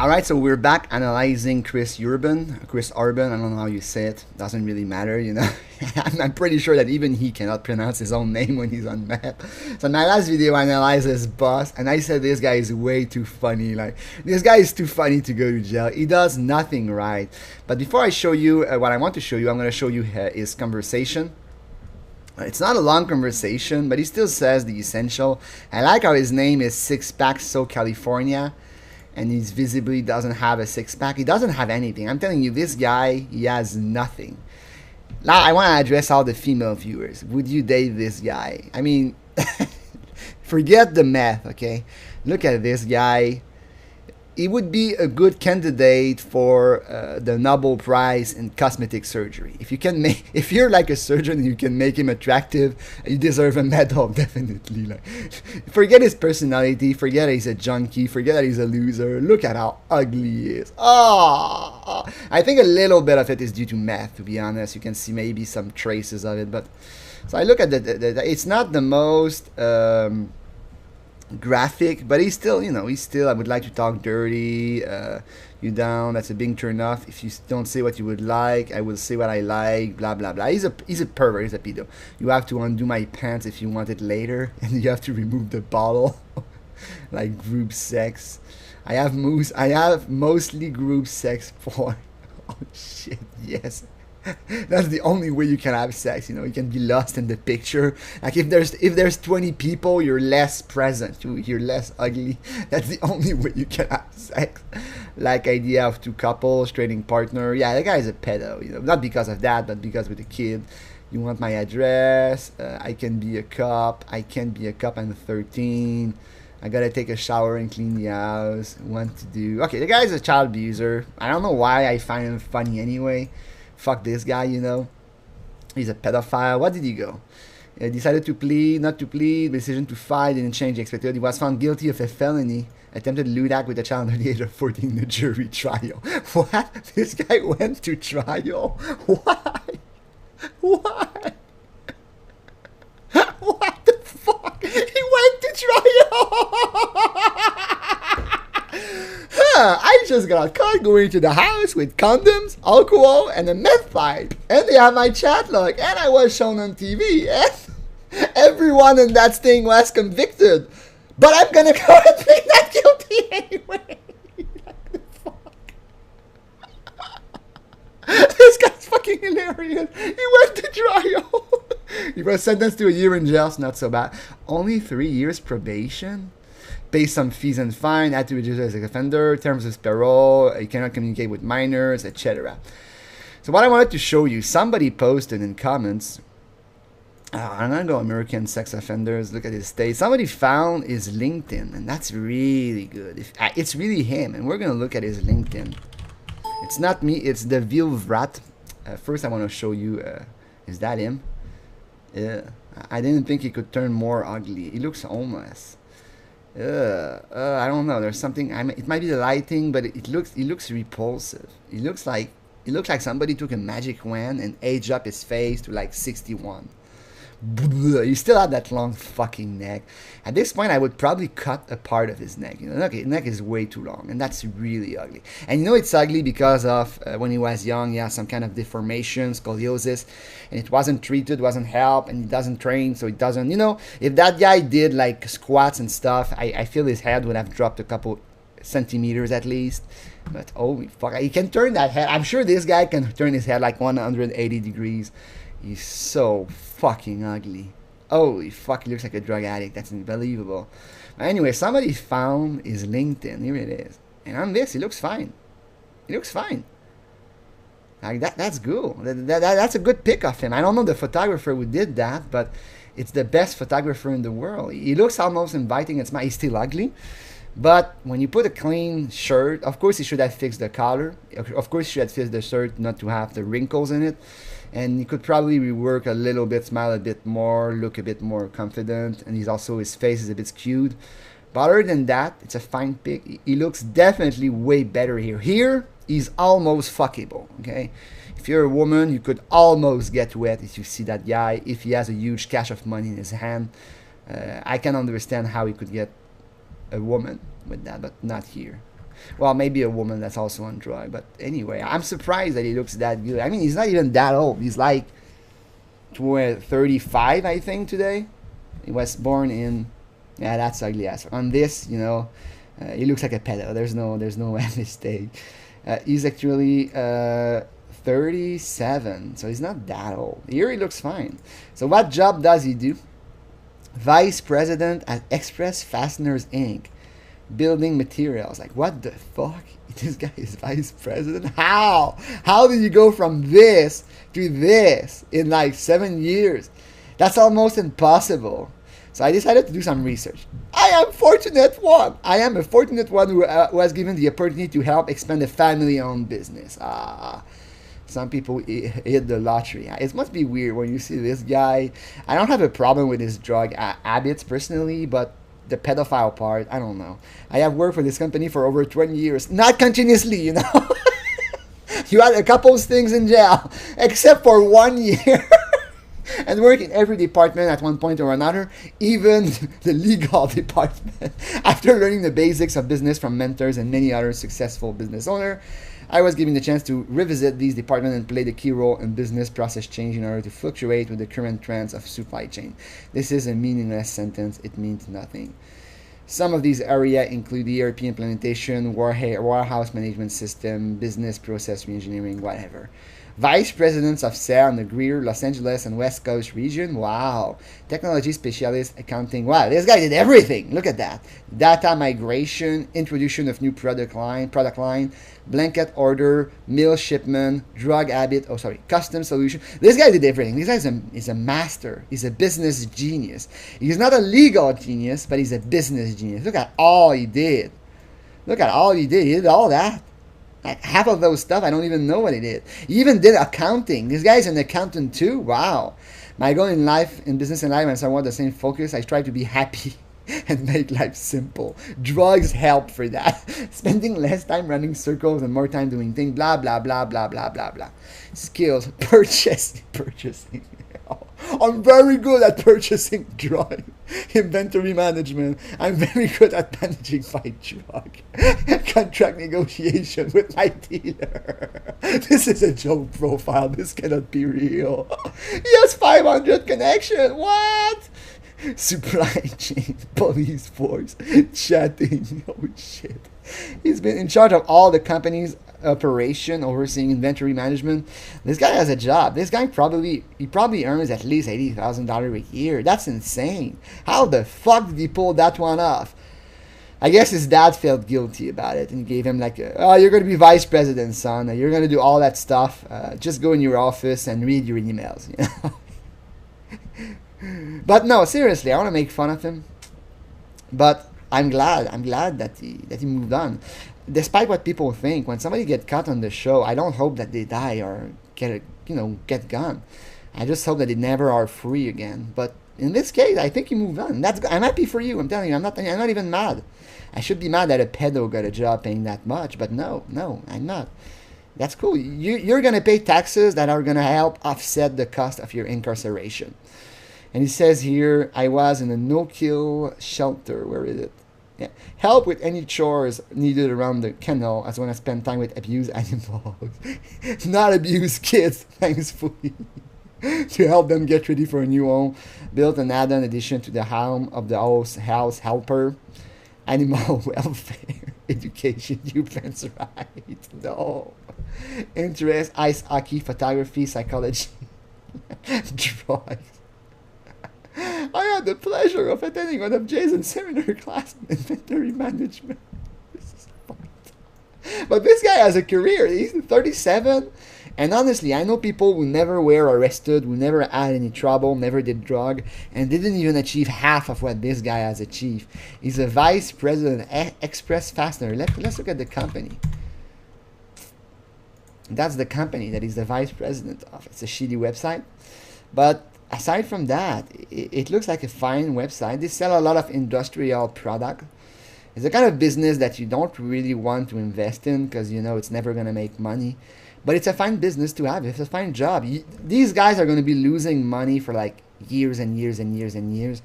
All right, so we're back analyzing Chris Urban. Chris Urban, I don't know how you say it. Doesn't really matter, you know. I'm pretty sure that even he cannot pronounce his own name when he's on map. So in my last video, I analyzed his boss, and I said this guy is way too funny. Like, this guy is too funny to go to jail. He does nothing right. But before I show you what I want to show you, I'm going to show you his conversation. It's not a long conversation, but he still says the essential. I like how his name is Six Pack So California. And he visibly doesn't have a six-pack. He doesn't have anything. I'm telling you, this guy, he has nothing. Now, I want to address all the female viewers. Would you date this guy? I mean, forget the math, okay? Look at this guy. He would be a good candidate for the Nobel Prize in cosmetic surgery. If you can make, if you're like a surgeon and you can make him attractive, you deserve a medal, definitely. Like, forget his personality, forget that he's a junkie, forget that he's a loser. Look at how ugly he is. Oh, I think a little bit of it is due to math, to be honest. You can see maybe some traces of it, but so I look at it's not the most graphic, but he's still, you know, I would like to talk dirty, you down, that's a big turn off. If you don't say what you would like, I will say what I like, blah blah blah. He's a pervert, he's a pedo. You have to undo my pants if you want it later, and you have to remove the bottle. Like group sex. I have mostly group sex porn. Oh shit, yes. That's the only way you can have sex, you know. You can be lost in the picture. Like if there's 20 people, you're less present, you're less ugly. That's the only way you can have sex. Like idea of two couples trading partner. Yeah, that guy is a pedo, you know. Not because of that, but because with a kid. You want my address? I can be a cop. I can't be a cop. I'm 13. I gotta take a shower and clean the house. What to do? Okay, the guy's a child abuser. I don't know why I find him funny anyway. Fuck this guy, you know. He's a pedophile. What did he go? Decided to plead, not to plead, decision to fight, didn't change the expected. He was found guilty of a felony, attempted lewd act with a child under the age of 14 in a jury trial. What? This guy went to trial? Why? Why? What the fuck? He went to trial! I just got caught going to the house with condoms, alcohol, and a meth pipe. And they have my chat log. And I was shown on TV. And everyone in that thing was convicted. But I'm gonna go and plead not guilty anyway. What the fuck? This guy's fucking hilarious. He went to trial. He was sentenced to a year in jail. It's not so bad. Only 3 years probation. Pay some fees and fine, had to register as an offender, terms of parole, you cannot communicate with minors, etc. So what I wanted to show you, somebody posted in comments, I'm gonna go American sex offenders, look at his state. Somebody found his LinkedIn, and that's really good. It's really him, and we're gonna look at his LinkedIn. It's not me, it's the Vilvrat. First I wanna show you, is that him? Yeah, I didn't think he could turn more ugly. He looks homeless. I don't know. There's something. It might be the lighting, but it looks repulsive. It looks like somebody took a magic wand and aged up his face to like 61. He still had that long fucking neck. At this point, I would probably cut a part of his neck. You know, his neck is way too long, and that's really ugly. And you know it's ugly because of when he was young, he has some kind of deformation, scoliosis, and it wasn't treated, wasn't helped, and he doesn't train, so it doesn't. You know, if that guy did like squats and stuff, I feel his head would have dropped a couple centimeters at least. But holy fuck, he can turn that head. I'm sure this guy can turn his head like 180 degrees. He's so fucking ugly. Holy fuck, he looks like a drug addict. That's unbelievable. But anyway, somebody found his LinkedIn. Here it is. And on this, he looks fine. He looks fine. Like that's good. That's a good pic of him. I don't know the photographer who did that, but it's the best photographer in the world. He looks almost inviting. He's still ugly. But when you put a clean shirt, of course he should have fixed the collar. Of course he should have fixed the shirt not to have the wrinkles in it. And he could probably rework a little bit, smile a bit more, look a bit more confident. And his face is a bit skewed. But other than that, it's a fine pic. He looks definitely way better here. Here, he's almost fuckable, okay? If you're a woman, you could almost get wet if you see that guy. If he has a huge cache of money in his hand, I can understand how he could get a woman with that, but not here. Well, maybe a woman that's also on drug. But anyway, I'm surprised that he looks that good. I mean, he's not even that old. He's like 35, I think, today. He was born in... Yeah, that's ugly ass. On this, you know, he looks like a pedo. There's no mistake. He's actually 37, so he's not that old. Here he looks fine. So what job does he do? Vice President at Express Fasteners Inc. Building materials. Like, what the fuck? This guy is Vice President? How? How did you go from this to this in like 7 years? That's almost impossible. So I decided to do some research. I am a fortunate one who was given the opportunity to help expand a family-owned business. Some people hit the lottery. It must be weird when you see this guy. I don't have a problem with his drug habits personally, but the pedophile part, I don't know. I have worked for this company for over 20 years. Not continuously, you know. You had a couple of things in jail, except for 1 year. And work in every department at one point or another, even the legal department. After learning the basics of business from mentors and many other successful business owners, I was given the chance to revisit these departments and play the key role in business process change in order to fluctuate with the current trends of supply chain. This is a meaningless sentence. It means nothing. Some of these areas include ERP implementation, warehouse management system, business process reengineering, whatever. Vice Presidents of sales in the Greater Los Angeles and West Coast region. Wow. Technology specialist, accounting. Wow, this guy did everything. Look at that. Data migration, introduction of new product line, blanket order, meal shipment, custom solution. This guy did everything. This guy is a master. He's a business genius. He's not a legal genius, but he's a business genius. Look at all he did. He did all that. Like half of those stuff, I don't even know what he did. He even did accounting. This guy's an accountant too. Wow. My goal in life, in business and life, and somewhat the same focus. I try to be happy and make life simple. Drugs help for that. Spending less time running circles and more time doing things. Blah, blah, blah, blah, blah, blah, blah. Skills. Purchasing. I'm very good at purchasing drugs. Inventory management. I'm very good at managing my drug. Contract negotiation with my dealer. This is a joke profile. This cannot be real. He has 500 connections. What? Supply chain, police force, chatting. Oh shit. He's been in charge of all the company's operation, overseeing inventory management. This guy has a job. This guy probably earns at least $80,000 a year. That's insane. How the fuck did he pull that one off? I guess his dad felt guilty about it and gave him like, oh, you're going to be vice president, son. You're going to do all that stuff. Just go in your office and read your emails. You know? But no, seriously, I want to make fun of him. But I'm glad that he moved on. Despite what people think, when somebody get caught on the show, I don't hope that they die or get gone. I just hope that they never are free again. But in this case, I think he moved on. I'm happy for you. I'm telling you, I'm not even mad. I should be mad that a pedo got a job paying that much, but no, I'm not. That's cool. You're gonna pay taxes that are gonna help offset the cost of your incarceration. And he says here, I was in a no-kill shelter. Where is it? Yeah. Help with any chores needed around the kennel, as when I spend time with abused animals. Not abused kids, thankfully. To help them get ready for a new home. Built an add-on addition to the home of the house helper. Animal welfare. Education, defense right. No. Interest, ice hockey, photography, psychology. Drugs. I had the pleasure of attending one of Jason's seminar class in inventory management. This is fun. But this guy has a career. He's 37. And honestly, I know people who never were arrested, who never had any trouble, never did drug, and didn't even achieve half of what this guy has achieved. He's a vice president at Express Fastener. Let's look at the company. That's the company that he's the vice president of. It's a shitty website. But aside from that, it looks like a fine website. They sell a lot of industrial product. It's the kind of business that you don't really want to invest in because you know it's never going to make money. But it's a fine business to have. It's a fine job. These guys are going to be losing money for like years and years and years and years.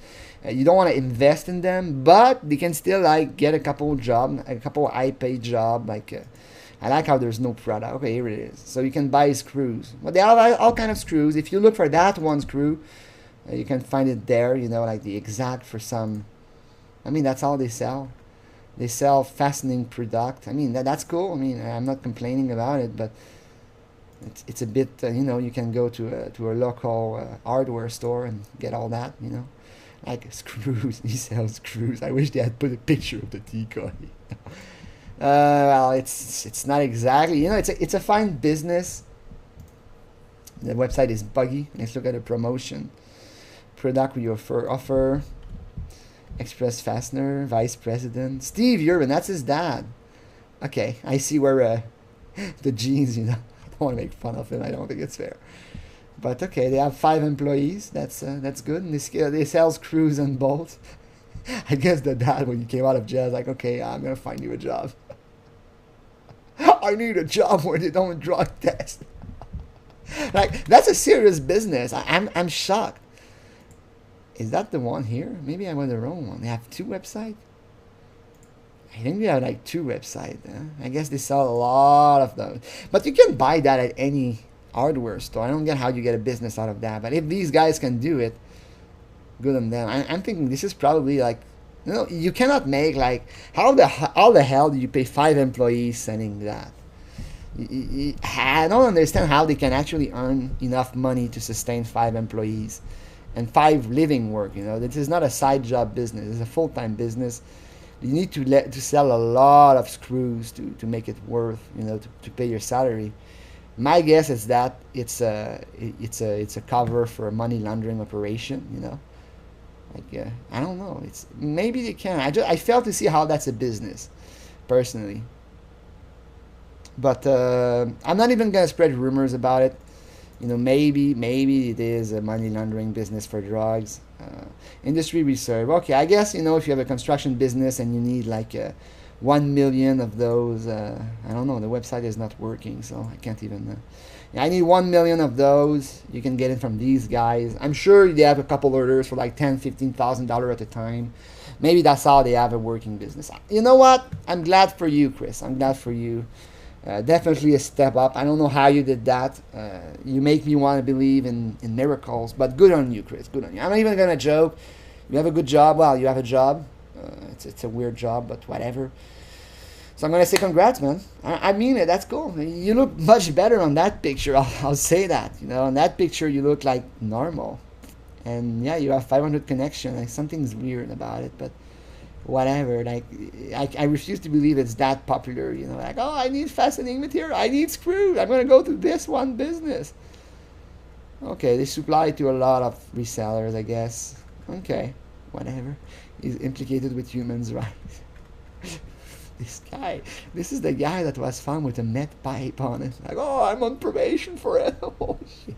You don't want to invest in them, but they can still like get a couple high paid job. Like I like how there's no product. Okay, here it is. So you can buy screws. Well, they have all kind of screws. If you look for that one screw, you can find it there. You know, like the exact for some. I mean, that's all they sell. They sell fastening product. I mean, that's cool. I mean, I'm not complaining about it, but it's a bit, you know, you can go to a local hardware store and get all that, you know, like screws. He sells screws. I wish they had put a picture of the decoy. Well, it's not exactly, you know, it's a fine business. The website is buggy. Let's look at the promotion. Product we offer. Express Fastener, Vice President. Steve Urban, that's his dad. Okay, I see where the jeans, you know. I don't want to make fun of him. I don't think it's fair. But okay, they have 5 employees. That's good. And they sell screws and bolts. I guess the dad, when he came out of jail, was like, okay, I'm going to find you a job. I need a job where they don't drug test. Like, that's a serious business. I'm shocked. Is that the one here? Maybe I went the wrong one. They have 2 websites? I think they have like 2 websites. I guess they sell a lot of those. But you can buy that at any hardware store. I don't get how you get a business out of that. But if these guys can do it, good on them. I'm thinking this is probably like, you know, you cannot make like, how the hell do you pay 5 employees sending that? I don't understand how they can actually earn enough money to sustain 5 employees. And 5 living work, you know. This is not a side job business. It's a full-time business. You need to sell a lot of screws to make it worth, you know, to pay your salary. My guess is that it's a cover for a money laundering operation, you know. Like I don't know. It's maybe they can. I fail to see how that's a business, personally. But I'm not even gonna spread rumors about it. You know, maybe it is a money laundering business for drugs. Industry research. Okay, I guess, you know, if you have a construction business and you need like 1 million of those, I don't know, the website is not working, so I can't even. I need 1 million of those. You can get it from these guys. I'm sure they have a couple orders for like $10,000-$15,000 at a time. Maybe that's how they have a working business. You know what? I'm glad for you, Chris. I'm glad for you. Definitely a step up. I don't know how you did that. You make me want to believe in miracles, but good on you, Chris. Good on you. I'm not even going to joke. You have a good job. Well, you have a job. It's a weird job, but whatever. So I'm going to say congrats, man. I mean it. That's cool. You look much better on that picture. I'll say that. You know, on that picture, you look like normal. And yeah, you have 500 connection. Like, something's weird about it, but whatever. Like, I refuse to believe it's that popular. You know, like, oh, I need fastening material. I need screws. I'm going to go to this one business. Okay, they supply to a lot of resellers, I guess. Okay, whatever. He's implicated with humans' rights. This is the guy that was found with a met pipe on it. Like, oh, I'm on probation for it. Oh, shit.